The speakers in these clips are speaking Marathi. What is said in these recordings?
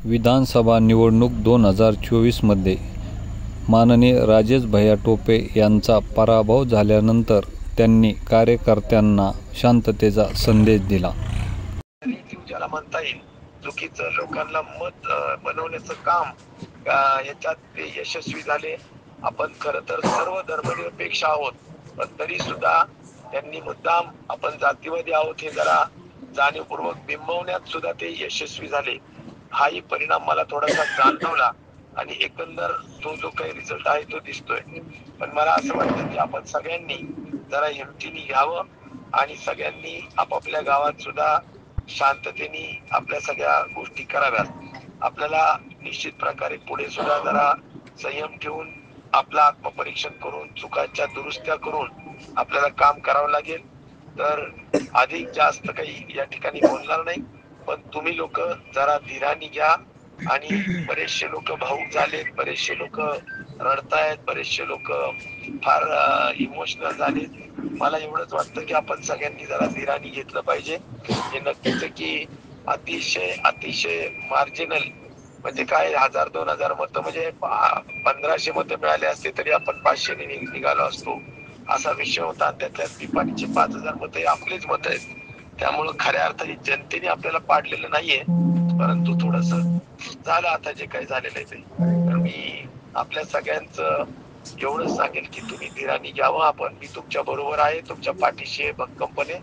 विधानसभा निवडणूक 2024 मध्ये माननीय राजेश भैया टोपे यांचा पराभव झाल्यानंतर त्यांनी कार्यकर्त्यांना शांततेचा संदेश दिला. ज्याला म्हणता येईल चुकीचं लोकांना मत बनवण्याचं काम याच्यात ते यशस्वी झाले. आपण खरं तर सर्व धर्मनिरपेक्ष आहोत, पण तरी सुद्धा त्यांनी मुद्दाम आपण जातीवादी आहोत हे जरा जाणीवपूर्वक बिंबवण्यात सुद्धा ते यशस्वी झाले. हाही परिणाम मला थोडासा जाणवला आणि एकंदर तो जो काही रिझल्ट आहे तो दिसतोय. पण मला असं वाटतं की आपण सगळ्यांनी जरा हिमतीने घ्यावं आणि सगळ्यांनी आपापल्या गावात सुद्धा शांततेने आपल्या सगळ्या गोष्टी कराव्यात. आपल्याला निश्चित प्रकारे पुढे सुद्धा जरा संयम ठेवून आपलं आत्मपरीक्षण करून चुकांच्या दुरुस्त्या करून आपल्याला काम करावं लागेल. तर अधिक जास्त काही या ठिकाणी बोलणार नाही, पण तुम्ही लोक जरा धीराने घ्या. आणि बरेचसे लोक भावुक झालेत, बरेचसे लोक रडतायत, बरेचसे लोक फार इमोशनल झालेत. मला एवढंच वाटतं की आपण सगळ्यांनी जरा धीराने घेतलं पाहिजे. हे नक्कीच की अतिशय अतिशय मार्जिनल म्हणजे काय 1000-2000 मतं म्हणजे 1500 मतं मिळाले असते तरी आपण 500 ने निघालो असतो असा विषय होता. त्यातल्यात निपाणीचे 5000 मतं हे आपलीच मतं आहेत. त्यामुळं खऱ्या अर्थाने जनतेने आपल्याला पाडलेलं नाहीये, परंतु थोडस झालं आता जे काही झालेलं आहे ते. तर मी आपल्या सगळ्यांचं एवढंच सांगेल की तुम्ही धीराने घ्यावं. आपण मी तुमच्या बरोबर आहे, तुमच्या पाठीशी आहे भक्कमपणे.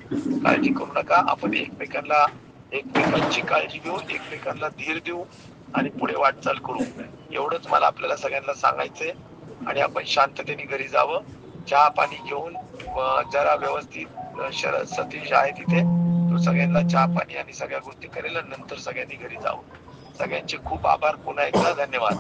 काळजी करू नका. आपण एकमेकांची काळजी घेऊ, एकमेकांना धीर देऊ आणि पुढे वाटचाल करू. एवढंच मला आपल्याला सगळ्यांना सांगायचंय. आणि आपण शांततेने घरी जावं, चहा पाणी घेऊन जरा व्यवस्थित शरद सतीश आहे तिथे, तो सगळ्यांना चहा पाणी आणि सगळ्या गोष्टी करेल आणि नंतर सगळ्यांनी घरी जावं. सगळ्यांचे खूप आभार. पुन्हा एकदा धन्यवाद.